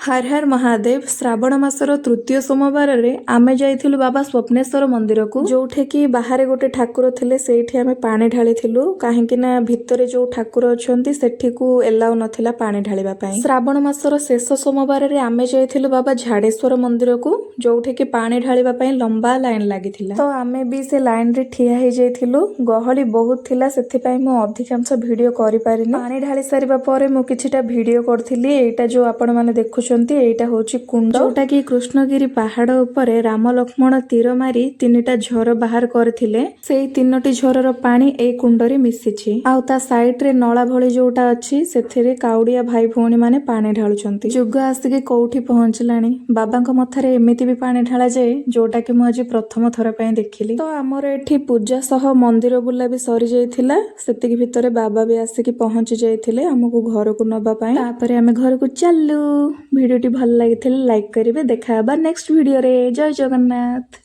हर हर महादेव श्रावण मासर तृतीय सोमवार रे आमे जाइथिलु बाबा स्वप्नेश्वर मंदिर को जोठे कि बाहर गोटे ठाकुर थिले सेठी आमे पानी ढालिथिलु काहेकि ना भितरे जो ठाकुर अछंती सेठी को एलाउ नथिला पानी ढालिबा पई। श्रावण मासर शेष सोमवार रे आमे जाइथिलु बाबा झाडेश्वर मंदिर को जोठे कि पानी ढालिबा पई लंबा लाइन लागिथिला। तो आमे भी से लाइन रे ठिया हे जाइथिलु। गहली बहुत थिला सेथि पई मो अधिकांश वीडियो करि पारिनी। पानी ढाली सारिबा परे मो किछिटा वीडियो करथिली। एटा जो आपण माने देखु एटा होची कुंड जोटा कि कृष्णगिरी पहाड़ उपरे राम लक्ष्मण तीर मारी तीनिटा झर बाहर करथिले। सेई तीनोटी झरर पानी ए कुंडरे मिसिछि। आउ ता साइड रे नळा भଳି जोटा अछि सेथिरे काउडिया भाई भौणी माने पानी ढाळुचंती। जुग आसिके कोउठी पहुंचलानी। बाबांक मथारे एमिति भी पानी ढाळा जाए जोटा कि मु आज प्रथम थर पय देखिली। तो हमर एठी पूजा सह मंदिर बुला भी सरी जाइथिला। सेतिकी भितरे बाबा भी आसिके पहुंची जाइथिले हमकु घर को नबा पय। तापरे आमे घर को चल्लू। भिडियोटी भल लागिथिले लाइक करिवे। देखा हबा नेक्स्ट वीडियो रे। जय जगन्नाथ।